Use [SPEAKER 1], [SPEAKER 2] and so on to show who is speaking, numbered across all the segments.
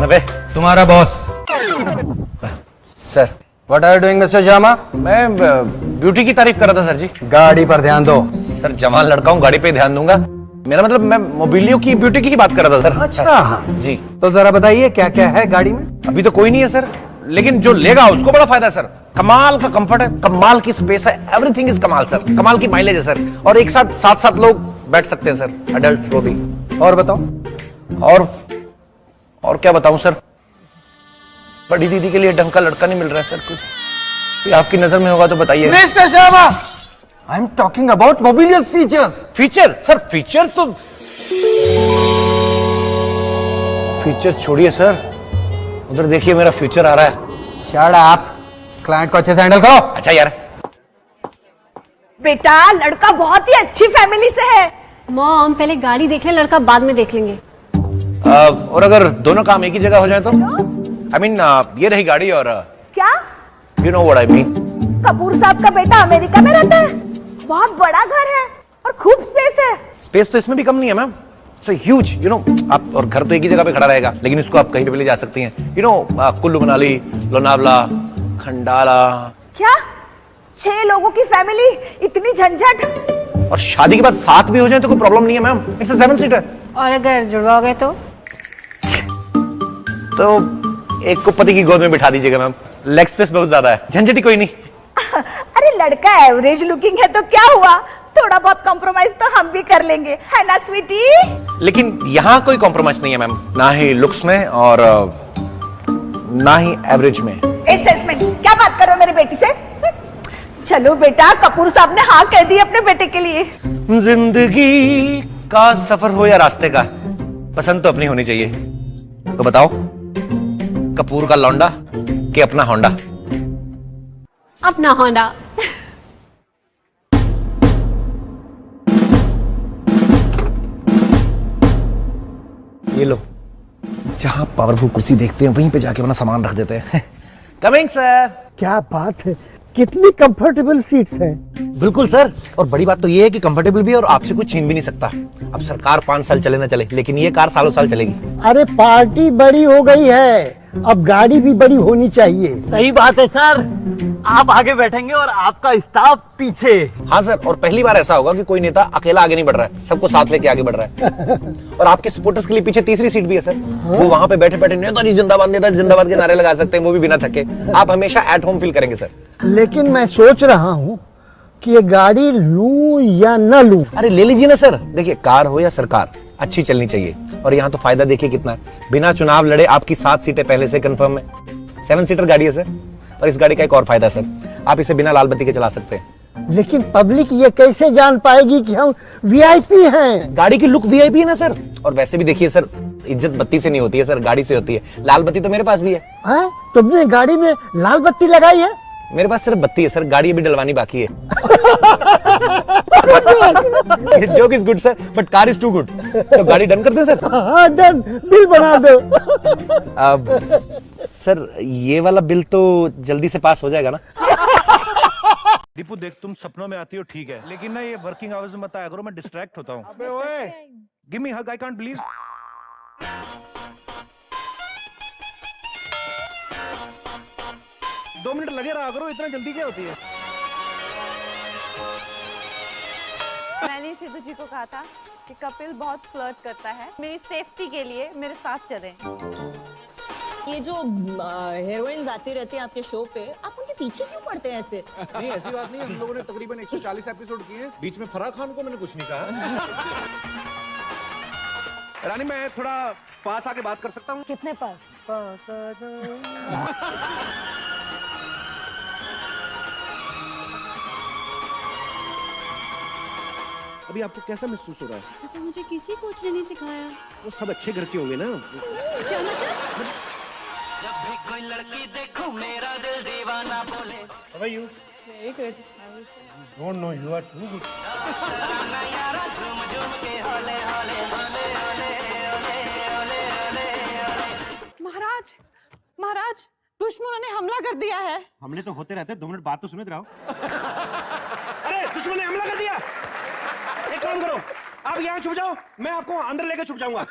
[SPEAKER 1] कौन है बे?
[SPEAKER 2] तुम्हारा boss.
[SPEAKER 1] Sir
[SPEAKER 2] what are you doing mister Sharma?
[SPEAKER 1] मैं ब्यूटी की तारीफ कर रहा था सर जी।
[SPEAKER 2] गाड़ी पर ध्यान दो।
[SPEAKER 1] सर जवान लड़का हूँ, गाड़ी पे ध्यान दूंगा। मेरा मतलब मैं मोबिलियो की ब्यूटी की ही बात कर रहा था सर।
[SPEAKER 2] अच्छा
[SPEAKER 1] जी।
[SPEAKER 2] तो जरा बताइए क्या क्या है गाड़ी में?
[SPEAKER 1] अभी तो कोई नहीं है सर, लेकिन जो लेगा उसको बड़ा फायदा है सर। कमाल का कंफर्ट है, कमाल की स्पेस है, एवरीथिंग इज कमाल सर। कमाल की माइलेज है सर, और एक साथ 7-7 लोग बैठ सकते हैं सर, अडल्ट्स वो भी।
[SPEAKER 2] और बताओ।
[SPEAKER 1] और क्या बताऊं सर, बड़ी दीदी के लिए ढंग का लड़का नहीं मिल रहा है सर। कुछ कोई आपकी नजर में होगा तो बताइए।
[SPEAKER 2] Mister Sharma, I am talking about मोबिलियस फीचर्स।
[SPEAKER 1] फीचर्स सर, फीचर्स तो फीचर्स छोड़िए सर, उधर देखिए मेरा फ्यूचर आ रहा है।
[SPEAKER 2] शट अप, क्लाइंट को अच्छे से हैंडल करो।
[SPEAKER 1] अच्छा यार,
[SPEAKER 3] बेटा लड़का बहुत ही अच्छी फैमिली से है।
[SPEAKER 4] मॉम पहले गाड़ी देख ले, लड़का बाद में देख लेंगे।
[SPEAKER 1] और अगर दोनों काम एक ही जगह हो जाए तो? आई मीन ये रही गाड़ी और
[SPEAKER 3] क्या?
[SPEAKER 1] You know what I mean.
[SPEAKER 3] Kapoor साहब का बेटा अमेरिका में रहता है, बहुत बड़ा घर है और खूब स्पेस है।
[SPEAKER 1] स्पेस तो इसमें भी कम नहीं है ma'am, it's huge, you know. आप और घर तो एक ही जगह पे खड़ा रहेगा, लेकिन इसको आप कहीं पे भी ले जा सकती हैं, यू नो। कुल्लू मनाली, लोनावला, खंडाला।
[SPEAKER 3] क्या 6 लोगों की फैमिली, इतनी झंझट?
[SPEAKER 1] और शादी के बाद 7 भी हो जाए तो कोई प्रॉब्लम नहीं है मैम, इट्स अ 7 सीटर।
[SPEAKER 4] और अगर जुड़वा हो गए
[SPEAKER 1] तो एक को पति की गोद में बिठा दीजिएगा मैम, लेग स्पेस बहुत ज्यादा है, झंझट ही कोई नहीं।
[SPEAKER 3] अरे लड़का एवरेज लुकिंग है तो क्या हुआ, थोड़ा बहुत कॉम्प्रोमाइज तो हम भी कर लेंगे, है ना स्वीटी?
[SPEAKER 1] लेकिन यहाँ कोई कॉम्प्रोमाइज नहीं है मैम, ना ही लुक्स में और ना ही एवरेज में।
[SPEAKER 3] असेसमेंट क्या बात करो मेरे बेटी से? चलो बेटा, कपूर साहब ने हाँ कह दी अपने बेटे के लिए।
[SPEAKER 1] जिंदगी का सफर हो या रास्ते का, पसंद तो अपनी होनी चाहिए। तो बताओ, कपूर का लौंडा कि अपना होंडा?
[SPEAKER 4] अपना होंडा।
[SPEAKER 1] ये लो, जहां पावरफुल कुर्सी देखते हैं वहीं पे जाके अपना सामान रख देते हैं। Coming sir.
[SPEAKER 5] क्या बात है, कितनी कंफर्टेबल सीट्स हैं।
[SPEAKER 1] बिल्कुल सर, और बड़ी बात तो ये है कि कंफर्टेबल भी है और आपसे कुछ छीन भी नहीं सकता। अब सरकार 5 साल चले ना चले, लेकिन ये कार सालों साल चलेगी।
[SPEAKER 5] अरे पार्टी बड़ी हो गई है, अब गाड़ी भी बड़ी होनी चाहिए।
[SPEAKER 6] सही बात है सर, आप आगे बैठेंगे और आपका स्टाफ पीछे।
[SPEAKER 1] हाँ सर, और पहली बार ऐसा होगा कि कोई नेता अकेला आगे नहीं बढ़ रहा है, सबको साथ लेके आगे बढ़ रहा है। और आपके सपोर्टर्स के लिए पीछे तीसरी सीट भी है सर। वो वहां पे बैठे बैठे नेताजी जिंदाबाद के नारे लगा सकते हैं, वो भी बिना थके। आप हमेशा एट होम फील करेंगे सर।
[SPEAKER 5] लेकिन मैं सोच रहा हूँ कि ये गाड़ी लूं या न लूं।
[SPEAKER 1] अरे ले लीजिए ना सर, देखिए कार हो या सरकार, अच्छी चलनी चाहिए। और यहाँ तो फायदा देखिए कितना है, बिना चुनाव लड़े आपकी 7 सीटें पहले से कंफर्म है। 7 सीटर गाड़ी है सर। और इस गाड़ी का एक और फायदा है सर, आप इसे बिना लाल बत्ती के चला सकते हैं।
[SPEAKER 5] लेकिन पब्लिक ये कैसे जान पाएगी कि हम वीआईपी हैं?
[SPEAKER 1] गाड़ी की लुक वीआईपी है ना सर। और वैसे भी देखिए सर, इज्जत बत्ती से नहीं होती है सर, गाड़ी से होती है। लाल बत्ती तो मेरे पास भी है।
[SPEAKER 5] हैं? तुमने गाड़ी में लाल बत्ती लगाई है?
[SPEAKER 1] मेरे पास सिर्फ बत्ती है सर, गाड़ी अभी डलवानी बाकी है। Joke is good sir, but car is too good. तो गाड़ी डन कर दें सर?
[SPEAKER 5] हाँ डन, बिल बना दो।
[SPEAKER 1] अब सर ये वाला बिल तो जल्दी से पास हो जाएगा ना?
[SPEAKER 7] दीपू देख, तुम सपनों में आती हो ठीक है, लेकिन ना ये वर्किंग आवर्स में मत आया करो, मैं डिस्ट्रैक्ट होता हूँ। अबे ओए, give me hug, I can't believe. दो मिनट लगे रहा करो, इतना जल्दी क्या होती है?
[SPEAKER 8] मैंने सेतु जी को कहा था कि कपिल बहुत फ्लर्ट करता है, मेरी सेफ्टी के लिए मेरे साथ चलें।
[SPEAKER 9] ये जो हीरोइंस आती रहती हैं आपके शो पे, आप उनके पीछे क्यों पड़ते हैं ऐसे?
[SPEAKER 7] नहीं ऐसी बात नहीं है, हम लोगों ने तकरीबन 140 एपिसोड किए हैं, बीच में फराह खान को मैंने कुछ नहीं कहा। रानी मैं थोड़ा पास आके बात कर सकता हूँ?
[SPEAKER 8] कितने पास?
[SPEAKER 7] अभी आपको कैसा महसूस हो रहा है?
[SPEAKER 9] ऐसा तो मुझे किसी कोच ने नहीं सिखाया।
[SPEAKER 7] वो सब अच्छे घर के होंगे ना।
[SPEAKER 9] क्या मतलब?
[SPEAKER 6] जब भी कोई लड़की देखूं मेरा दिल दीवाना बोले।
[SPEAKER 7] How are you?
[SPEAKER 8] Very good.
[SPEAKER 7] Don't know, you are too good.
[SPEAKER 8] महाराज, महाराज, दुश्मनों ने हमला कर दिया है।
[SPEAKER 7] हमले तो होते रहते, 2 मिनट बात तो सुने रहो। अरे दुश्मन ने हमला कर दिया। एक काम करो,
[SPEAKER 1] आप यहाँ छुप जाओ, मैं आपको अंदर लेकर छुप जाऊंगा।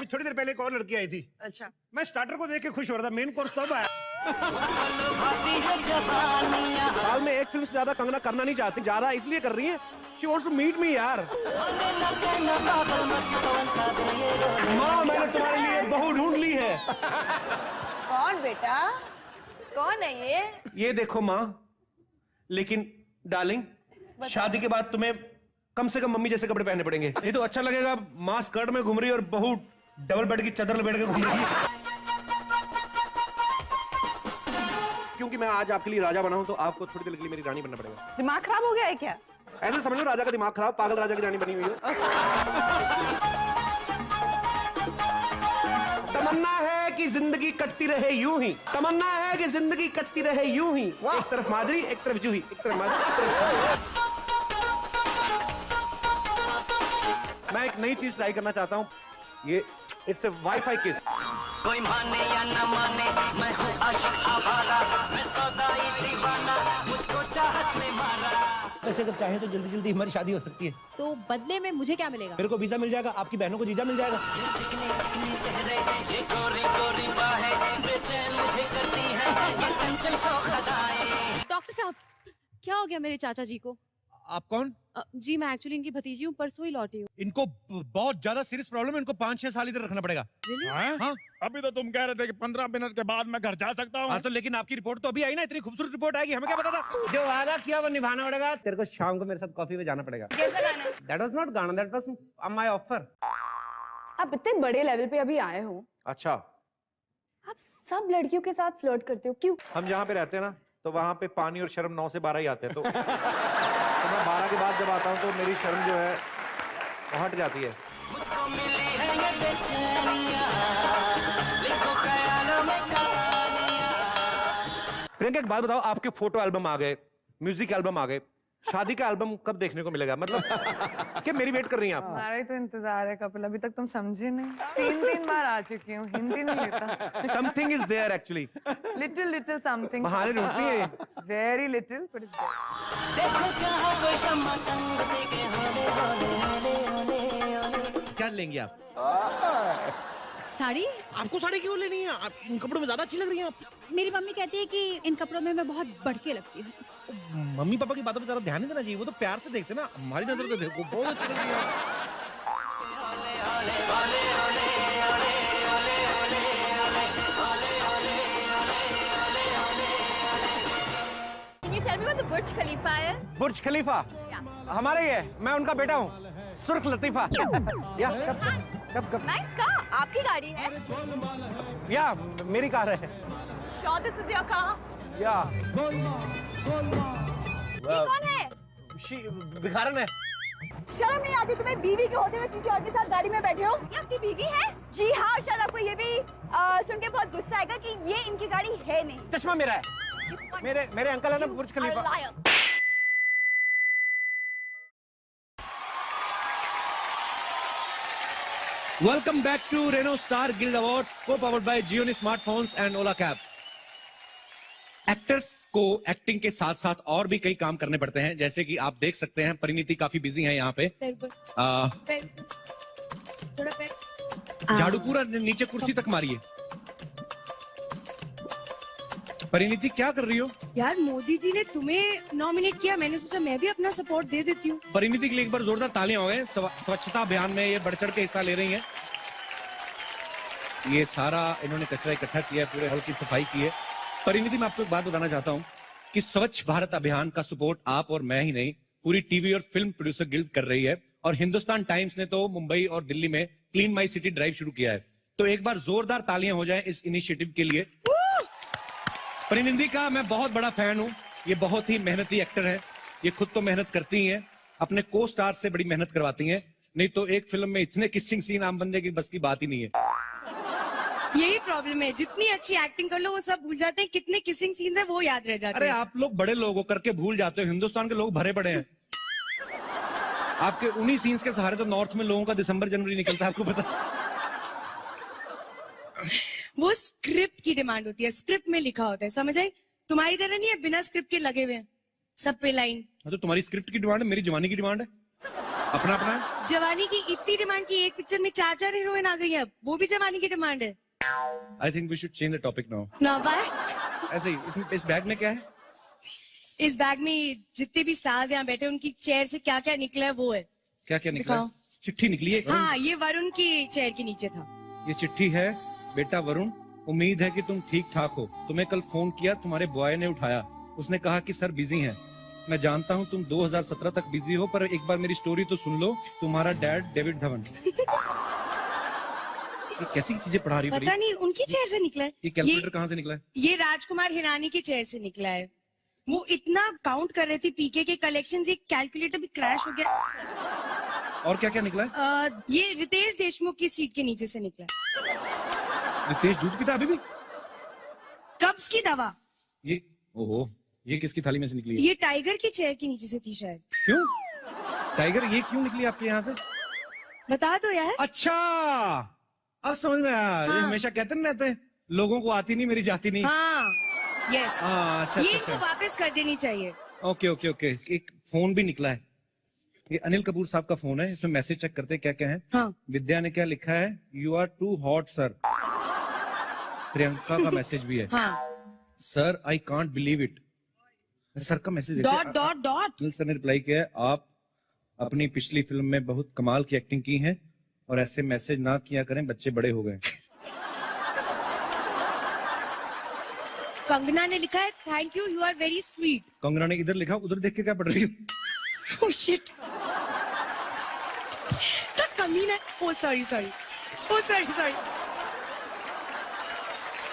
[SPEAKER 1] थोड़ी देर पहले एक और लड़की आई थी। अच्छा, मैं स्टार्टर को देख के खुश हो रहा था, मेन कोर्स तब आया। साल में एक फिल्म से ज्यादा कंगना करना नहीं चाहती, ज्यादा इसलिए कर रही है She wants to meet me यार। माँ, मैंने तुम्हारे लिए बहू ढूंढ ली है।
[SPEAKER 9] कौन बेटा, कौन है
[SPEAKER 1] ये देखो माँ, लेकिन डार्लिंग, शादी के बाद तुम्हें कम से कम मम्मी जैसे कपड़े पहनने पड़ेंगे। ये तो अच्छा लगेगा, माँ स्कर्ट में घूम रही है और बहू डबल बेड की चादर लपेट के घूम रही है। क्योंकि मैं आज आपके लिए राजा बना हूं, तो आपको थोड़ी देर के लिए मेरी रानी बनना पड़ेगा।
[SPEAKER 8] दिमाग खराब हो गया है क्या?
[SPEAKER 1] ऐसे समझ लो राजा का दिमाग खराब, पागल राजा की रानी बनी हुई हो। तमन्ना है कि जिंदगी कटती रहे यूं ही, तमन्ना है कि जिंदगी कटती रहे यूं ही। एक तरफ माधुरी, एक तरफ जूही, एक तरफ माधुरी, एक तरफ। मैं एक नई चीज ट्राई करना चाहता हूँ, ये इट्स वाईफाई किस।
[SPEAKER 6] कोई माने या न माने, मैं हूँ आशिक आवारा, मैं सौदाई दीवाना, मुझको चाहत में मारा।
[SPEAKER 1] वैसे अगर चाहे तो जल्दी जल्दी हमारी शादी हो सकती है।
[SPEAKER 9] तो बदले में मुझे क्या मिलेगा?
[SPEAKER 1] मेरे को वीजा मिल जाएगा, आपकी बहनों को जीजा मिल जाएगा।
[SPEAKER 6] ये चिकने चिकने चेहरे, ये गोरी गोरी बाहें, बेचैन मुझे करती है, ये चंचल शौक अदाएं।
[SPEAKER 9] डॉक्टर साहब, क्या हो गया मेरे चाचा जी को?
[SPEAKER 7] आप कौन?
[SPEAKER 9] जी मैं एक्चुअली इनकी भतीजी हूँ, परसों ही लौटी हूँ।
[SPEAKER 7] इनको बहुत ज्यादा सीरियस प्रॉब्लम है, इनको 5-6 साल इधर रखना पड़ेगा।
[SPEAKER 10] हाँ? अभी तो तुम कह रहे थे कि 15 मिनट के बाद मैं घर जा सकता हूँ।
[SPEAKER 7] हाँ तो लेकिन आपकी रिपोर्ट तो अभी आई ना, इतनी खूबसूरत रिपोर्ट आएगी, हमें क्या पता था।
[SPEAKER 1] जो वादा किया वो निभाना पड़ेगा। तेरे को शाम को मेरे साथ कॉफी पे जाना पड़ेगा।
[SPEAKER 8] कैसा गाना है?
[SPEAKER 1] That was not गाना, that was my offer।
[SPEAKER 8] आप इतने बड़े लेवल पे अभी आए हो,
[SPEAKER 1] अच्छा,
[SPEAKER 8] आप सब लड़कियों के साथ फ्लर्ट करते हो, क्यों?
[SPEAKER 7] हम जहाँ पे रहते हैं ना, तो वहाँ पे पानी और शर्म 9 से 12 ही आते हैं, तो मैं 12 के बाद जब आता हूँ तो मेरी शर्म जो है वो हट जाती है।
[SPEAKER 6] मुझको मिली है ये बेचैनियां, लिखो ख्यालों में कहानियां।
[SPEAKER 1] प्रियंका एक बात बताओ, आपके फोटो एल्बम आ गए, म्यूजिक एल्बम आ गए, शादी का एल्बम कब देखने को मिलेगा? मतलब क्या मेरी वेट कर रही हैं आप?
[SPEAKER 8] हमारा ही तो इंतजार है कपिल, अभी तक तुम समझे नहीं। 3 बार आ चुकी हूँ, हिंदी नहीं लेता।
[SPEAKER 1] Something is there actually.
[SPEAKER 8] Little something.
[SPEAKER 1] बहाने ढूंढती है।
[SPEAKER 8] वेरी लिटिल बट इट्स
[SPEAKER 6] देखो जहाँ कोई शम्मा संग से के होले होले होले होले होले।
[SPEAKER 7] क्या लेंगे आप?
[SPEAKER 9] साड़ी?
[SPEAKER 7] आपको साड़ी क्यों लेनी है? आप इन कपड़ों में ज्यादा अच्छी लग रही हैं आप।
[SPEAKER 9] मेरी मम्मी कहती है कि इन कपड़ों में मैं बहुत बढ़ के लगती हूँ।
[SPEAKER 7] मम्मी पापा की बातों पे ज्यादा ध्यान नहीं देना चाहिए, वो तो प्यार से देखते ना, हमारी नजर से देखो बहुत अच्छी लग रही है।
[SPEAKER 9] Can you tell me what the Burj Khalifa है?
[SPEAKER 1] बुर्ज खलीफा हमारा ही है, मैं उनका बेटा हूँ, सुर्ख लतीफा। या कब
[SPEAKER 8] नाइस कार, आपकी गाड़ी है?
[SPEAKER 1] या मेरी कार है।
[SPEAKER 8] Sure this is your car?
[SPEAKER 1] या
[SPEAKER 8] ये कौन है?
[SPEAKER 1] भिखारन है।
[SPEAKER 3] शर्म नहीं आती तुम्हें? बीवी के होते हुए किसी और के साथ गाड़ी में बैठे हो? ये आपकी बीवी है? जी हाँ, और शायद आपको ये भी सुन के बहुत गुस्सा आएगा कि ये इनकी गाड़ी है नहीं।
[SPEAKER 1] चश्मा मेरा है, मेरे अंकल है ना Burj Khalifa.
[SPEAKER 7] Welcome back to Renault star guild awards, co powered by Gionee smartphones and Ola cabs. Actors को एक्टिंग के साथ साथ और भी कई काम करने पड़ते हैं, जैसे कि आप देख सकते हैं परिणीति काफी बिजी है यहाँ पे। झाड़ू पूरा नीचे कुर्सी तक मारिए। परिणीति क्या कर रही हो?
[SPEAKER 9] यार मोदी जी ने तुम्हें नॉमिनेट किया, मैंने सोचा मैं भी अपना सपोर्ट दे देती हूँ।
[SPEAKER 7] परिणीति के लिए एक बार जोरदार तालियां हो गए। स्वच्छता अभियान में ये बढ़ चढ़ के हिस्सा ले रही हैं। ये सारा इन्होंने कचरा इकट्ठा किया है, पूरे हॉल की सफाई की है। परिणीति, मैं आपको एक बात बताना चाहता हूँ कि स्वच्छ भारत अभियान का सपोर्ट आप और मैं ही नहीं, पूरी टीवी और फिल्म प्रोड्यूसर गिल्ड कर रही है। और हिंदुस्तान टाइम्स ने तो मुंबई और दिल्ली में क्लीन माई सिटी ड्राइव शुरू किया है। तो एक बार जोरदार तालियां हो जाएं इस इनिशिएटिव के लिए। परिणीति का मैं बहुत बड़ा फैन हूँ। ये बहुत ही मेहनती एक्टर है। ये खुद तो मेहनत करती ही हैं, अपने को स्टार से बड़ी मेहनत करवाती हैं। नहीं तो एक फिल्म में इतने किसिंग सीन आम बंदे की बस की बात ही नहीं है।
[SPEAKER 9] यही प्रॉब्लम है, जितनी अच्छी एक्टिंग कर लो वो सब भूल जाते हैं, कितने किसिंग सीन्स है वो याद रह जाते हैं।
[SPEAKER 7] अरे आप लोग बड़े लोग हो करके भूल जाते हो, हिंदुस्तान के लोग भरे पड़े हैं। आपके उन्हीं सीन्स के सहारे तो नॉर्थ में लोगों का दिसंबर जनवरी निकलता है, आपको पता।
[SPEAKER 9] वो स्क्रिप्ट की डिमांड होती है, स्क्रिप्ट में लिखा होता है, समझ आई? तुम्हारी तरह नहीं है बिना स्क्रिप्ट के लगे हुए हैं सब पे लाइन।
[SPEAKER 7] तो तुम्हारी स्क्रिप्ट की डिमांड है, मेरी जवानी की डिमांड है। अपना अपना है।
[SPEAKER 3] जवानी की इतनी डिमांड की एक पिक्चर में 4 हीरोइन आ गई है, वो भी जवानी की डिमांड है।
[SPEAKER 7] I think we should change the topic now.
[SPEAKER 3] ना बाय।
[SPEAKER 7] ऐसे ही इस बैग में क्या है?
[SPEAKER 3] इस बैग में जितने भी स्टार्स यहाँ बैठे उनकी चेयर से क्या क्या निकला है वो है।
[SPEAKER 7] क्या क्या निकला?
[SPEAKER 3] दिखाओ।
[SPEAKER 7] चिट्ठी निकली है।
[SPEAKER 3] हाँ, ये वरुण की चेयर के नीचे था।
[SPEAKER 7] ये चिट्ठी है, बेटा वरुण, उम्मीद है कि तुम ठीक ठाक हो। तुम्हें कल फोन किया, तुम्हारे बॉय ने उठाया। उसने कहा कि सर बिजी हैं। मैं जानता हूँ तुम 2017 तक बिजी हो, पर एक बार मेरी स्टोरी तो सुन लो। तुम्हारा डैड डेविड धवन। ये कैसी चीजें पढ़ा रही हो?
[SPEAKER 3] पता नहीं उनकी चेयर से निकला है।
[SPEAKER 7] ये कैलकुलेटर कहाँ से निकला है?
[SPEAKER 3] ये राजकुमार हिरानी की चेयर से निकला है। वो इतना काउंट कर रहे थे पीके के कलेक्शंस, ये कैलकुलेटर भी क्रैश हो गया।
[SPEAKER 7] और क्या क्या निकला है?
[SPEAKER 3] ये रितेश देशमुख की सीट के नीचे से निकला।
[SPEAKER 7] रितेश दूध पीता अभी भी?
[SPEAKER 3] कब्ज की दवा।
[SPEAKER 7] ये ओहो, ये किसकी थाली में से निकली है?
[SPEAKER 3] ये टाइगर की चेयर के नीचे से थी शायद।
[SPEAKER 7] क्यों? टाइगर ये क्यों निकली आपके यहाँ से?
[SPEAKER 3] बता दो यार।
[SPEAKER 7] अच्छा, अब समझ में आया। ये
[SPEAKER 3] हाँ।
[SPEAKER 7] हमेशा कहते नहीं रहते, लोगों को आती नहीं मेरी जाती नहीं।
[SPEAKER 3] हाँ, यस।
[SPEAKER 7] अच्छा,
[SPEAKER 3] ये
[SPEAKER 7] अच्छा,
[SPEAKER 3] इनको वापस कर देनी चाहिए।
[SPEAKER 7] Okay okay okay. एक फोन भी निकला है। ये अनिल कपूर साहब का फोन है। इसमें मैसेज चेक करते हैं क्या क्या है।
[SPEAKER 3] हाँ।
[SPEAKER 7] विद्या ने क्या लिखा है? You are too hot sir. Priyanka का मैसेज भी है।
[SPEAKER 3] हाँ।
[SPEAKER 7] Sir I can't believe it. Sir का message
[SPEAKER 3] dot dot dot.
[SPEAKER 7] Anil sir ने रिप्लाई किया है, आप अपनी पिछली फिल्म में बहुत कमाल की एक्टिंग की है और ऐसे मैसेज ना किया करें, बच्चे बड़े हो गए।
[SPEAKER 3] कंगना ने लिखा है thank you are very sweet.
[SPEAKER 7] Kangana ने इधर लिखा, उधर देख के क्या पढ़ रही हो?
[SPEAKER 3] Oh shit. तो कमीना है। Oh sorry sorry. Oh sorry sorry.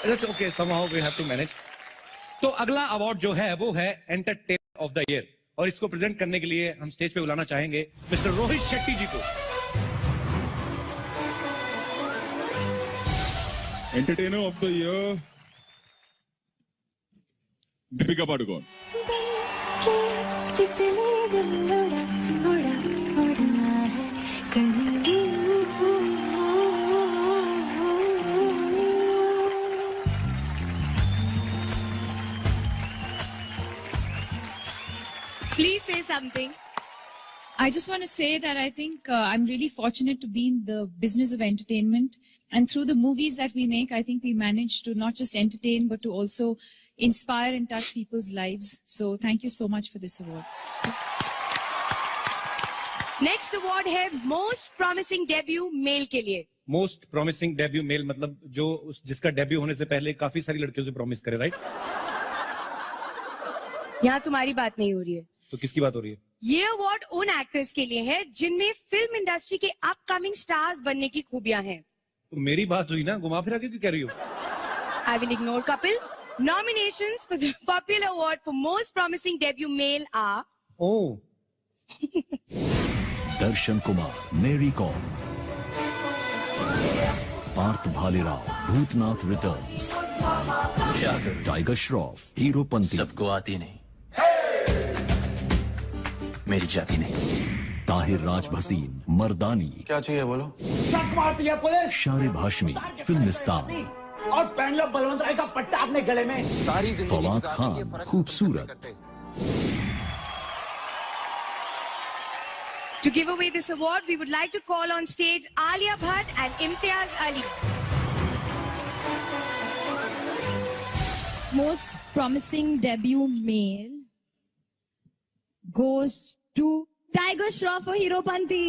[SPEAKER 7] That's okay, somehow we have to manage. तो अगला अवार्ड जो है वो है एंटरटेनर ऑफ द ईयर, और इसको प्रेजेंट करने के लिए हम स्टेज पे बुलाना चाहेंगे मिस्टर रोहित शेट्टी जी को।
[SPEAKER 10] Entertainer of the year Deepika Padukone.
[SPEAKER 3] Please say something.
[SPEAKER 11] I just want to say that I think I'm really fortunate to be in the business of entertainment. And through the movies that we make, I think we manage to not just entertain, but to also inspire and touch people's lives. So thank you so much for this award.
[SPEAKER 3] Next award है Most Promising Debut Male के लिए।
[SPEAKER 7] Most promising debut mail मतलब जो जिसका debut होने से पहले काफी सारी लड़कियों से प्रॉमिस करे, राइट?
[SPEAKER 3] यहाँ तुम्हारी बात नहीं हो रही है।
[SPEAKER 7] तो किसकी बात हो रही है?
[SPEAKER 3] ये अवार्ड उन एक्टर्स के लिए है जिनमें फिल्म इंडस्ट्री के अपकमिंग स्टार्स बनने की खूबियां हैं।
[SPEAKER 7] तो मेरी बात हुई ना, घुमा फिरा के क्यों कह रही हो?
[SPEAKER 3] I will ignore Kapil. Nominations for the Popular Award for Most Promising Debut Male are
[SPEAKER 7] Oh.
[SPEAKER 12] Darshan Kumar, Mary Kom, Parth Bhalerao, Bhoothnath Returns, Tiger Shroff, Heropanti.
[SPEAKER 13] सबको आती नहीं, मेरी जाती नहीं।
[SPEAKER 12] ताहिर राज भसीन, मर्दानी।
[SPEAKER 2] क्या चाहिए बोलो?
[SPEAKER 14] शक मारती है पुलिस।
[SPEAKER 12] शारिब हाशमी, फिल्मिस्तान।
[SPEAKER 14] और पहन लो बलवंत राय का पट्टा अपने गले में। सारी
[SPEAKER 12] फवाद खान, खूबसूरत।
[SPEAKER 3] To give away this award, we would like to call on stage Alia Bhatt and Imtiaz Ali.
[SPEAKER 15] Most promising debut male goes to Tiger Shroff for Heropanti.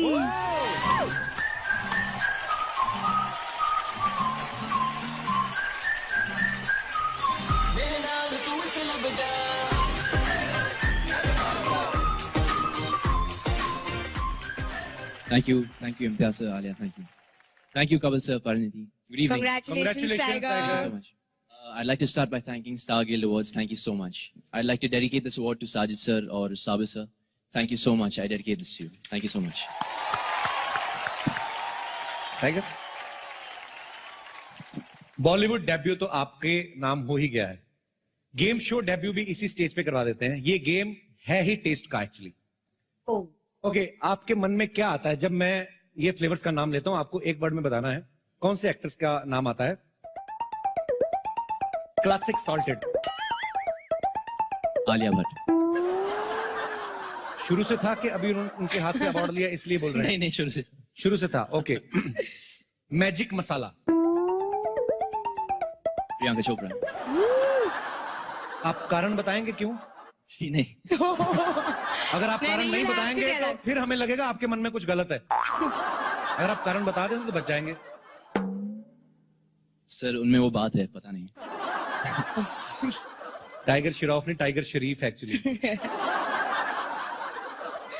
[SPEAKER 16] Thank you, Imtiaz sir, Alia, thank you, Kapil sir, Parinidhi. Good evening.
[SPEAKER 3] Congratulations, Tiger.
[SPEAKER 16] Thank you so much. I'd like to start by thanking Star Guild Awards. Thank you so much. I'd like to dedicate this award to Sajid sir or Sabir sir. Thank you so much. I dedicate this to you. Thank you so much.
[SPEAKER 7] Tiger, Bollywood debut तो आपके नाम हो ही गया है। Game show debut भी इसी stage पे करवा देते हैं। ये गेम है ही टेस्ट का एक्चुअली। ओके, आपके मन में क्या आता है जब मैं ये फ्लेवर्स का नाम लेता हूं? आपको एक वर्ड में बताना है कौन से एक्टर्स का नाम आता है। Classic salted,
[SPEAKER 16] Alia Bhatt.
[SPEAKER 7] शुरू से था कि अभी उनके हाथ से अवार्ड लिया इसलिए बोल रहे हैं?
[SPEAKER 16] नहीं शुरू से।
[SPEAKER 7] शुरू से था, ओके। मैजिक मसाला।
[SPEAKER 16] प्रियंका चोपड़ा।
[SPEAKER 7] आप कारण बताएंगे क्यों?
[SPEAKER 16] जी नहीं।
[SPEAKER 7] अगर आप कारण नहीं बताएंगे तो फिर हमें लगेगा आपके मन में कुछ गलत है। अगर आप कारण बता दें तो बच जाएंगे।
[SPEAKER 16] सर उनमें वो बात है, पता नहीं।
[SPEAKER 7] टाइगर श्रॉफ नहीं, टाइगर शरीफ एक्चुअली।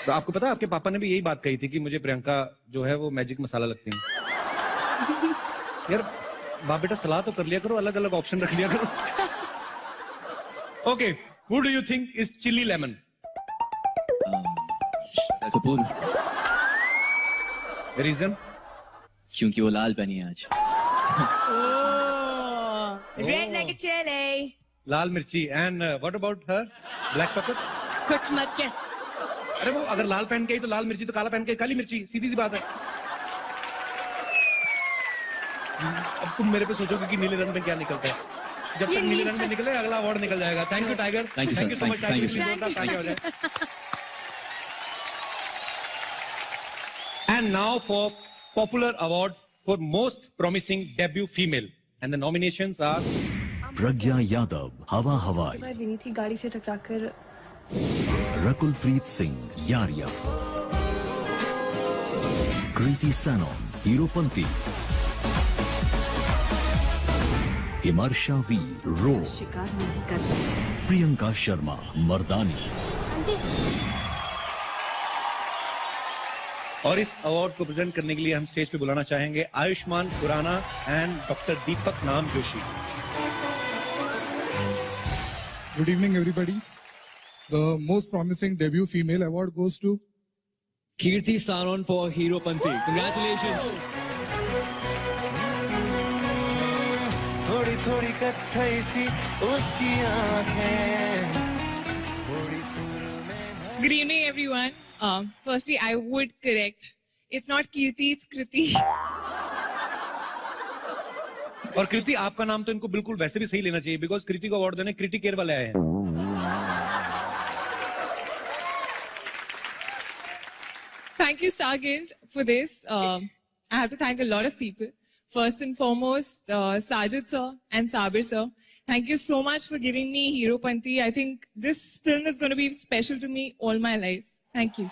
[SPEAKER 7] तो आपको पता है आपके पापा ने भी यही बात कही थी कि मुझे प्रियंका जो है वो मैजिक मसाला लगती है। यार बाप बेटा सलाह तो कर लिया करो, अलग अलग ऑप्शन रख लिया करो। Okay, who do you think is chilli lemon?
[SPEAKER 16] Kapoor.
[SPEAKER 7] Reason?
[SPEAKER 16] क्योंकि वो लाल पहनी है आज।
[SPEAKER 9] Red like a chili.
[SPEAKER 7] लाल मिर्ची। And what about her? Black pepper?
[SPEAKER 9] कुछ मत क्या?
[SPEAKER 7] अरे वो अगर लाल पहन के आई तो लाल मिर्ची, तो काला पहन के काली मिर्ची, सीधी सी बात है। अब तुम मेरे पे सोचोगे कि नीले रंग में क्या निकलता है। जब तक नीले रंग में निकले अगला अवार्ड निकल जाएगा। Thank you tiger.
[SPEAKER 16] Thank you, sir.
[SPEAKER 7] So much
[SPEAKER 16] Thank you, sir.
[SPEAKER 7] Tiger. And now for popular award for most promising debut female, and the nominations are
[SPEAKER 12] प्रज्ञा यादव, हवा हवाई।
[SPEAKER 8] मैं विनी थी गाड़ी से टकराकर।
[SPEAKER 12] रकुलप्रीत सिंह, यारिया। कृति सैनन, हीरोपंती। हिमर्शा वी, रो।
[SPEAKER 4] शिकार नहीं करता।
[SPEAKER 12] प्रियंका शर्मा, मर्दानी।
[SPEAKER 7] और इस अवार्ड को प्रेजेंट करने के लिए हम स्टेज पे बुलाना चाहेंगे आयुष्मान खुराना एंड डॉक्टर दीपक नाम Joshi.
[SPEAKER 17] Good evening, everybody. The most promising debut female award goes to
[SPEAKER 16] Kirti Sanon for Heropanti. Congratulations.
[SPEAKER 6] थोड़ी थोड़ी कत्थई सी उसकी आंखें।
[SPEAKER 11] Good evening, everyone. Firstly, I would correct. It's not Kirti, it's Kriti.
[SPEAKER 7] और कृति आपका नाम तो इनको बिल्कुल वैसे भी सही लेना चाहिए, बिकॉज कृति को अवार्ड देने कृति केयर वाले आए हैं।
[SPEAKER 11] Thank you, Star Guild, for this. I have to thank a lot of people. First and foremost, Sajid sir and Sabir sir. Thank you so much for giving me Heropanti. I think this film is going to be special to me all my life. Thank you.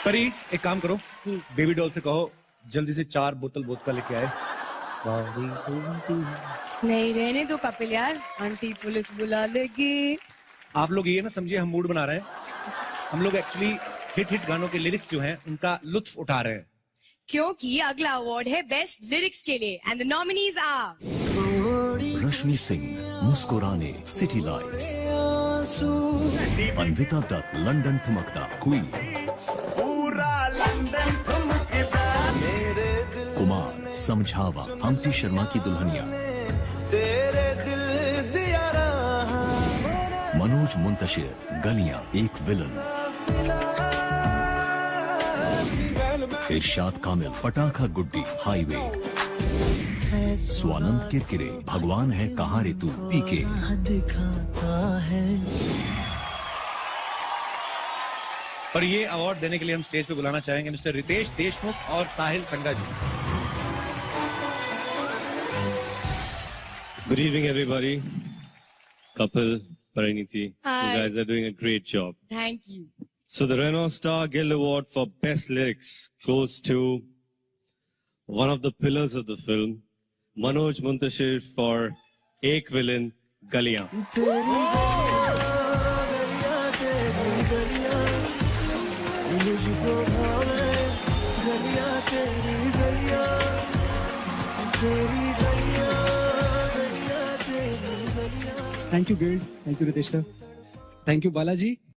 [SPEAKER 7] परी एक काम करो, baby doll से कहो जल्दी से 4 बोतल vodka लेके आए।
[SPEAKER 9] नहीं रहने दो कपिल यार, आंटी पुलिस बुला लेगी।
[SPEAKER 7] आप लोग ये ना समझिए हम मूड बना रहे हैं। हम लोग एक्चुअली हिट गानों के लिरिक्स जो हैं उनका लुत्फ उठा रहे हैं।
[SPEAKER 9] क्योंकि अगला अवार्ड है बेस्ट लिरिक्स के लिए and the nominees are
[SPEAKER 12] Rashmi Singh, Muskurane, City Lights. Anvita Dutt, London Thumakta, Queen. Kumar, Samjhawan, Humpty Sharma की दुल्हनिया। मनोज मुंतशिर, गलियां, एक विलन। इरशाद कामिल, पटाखा गुड्डी, हाईवे। स्वानंद किरकिरे, भगवान है कहाँ रे तू, पीके।
[SPEAKER 7] और ये अवार्ड देने के लिए हम स्टेज पे बुलाना चाहेंगे मिस्टर रितेश देशमुख और साहिल संगा जी।
[SPEAKER 18] Good evening, everybody. Kapil, Pariniti,
[SPEAKER 9] Hi.
[SPEAKER 18] you guys are doing a great job.
[SPEAKER 9] Thank you.
[SPEAKER 18] So the Renault Star Guild Award for Best Lyrics goes to one of the pillars of the film, Manoj Muntashir for Ek Villain, Galiyan.
[SPEAKER 19] Thank you, Guild. Thank you, Ritesh sir. Thank you, Balaji.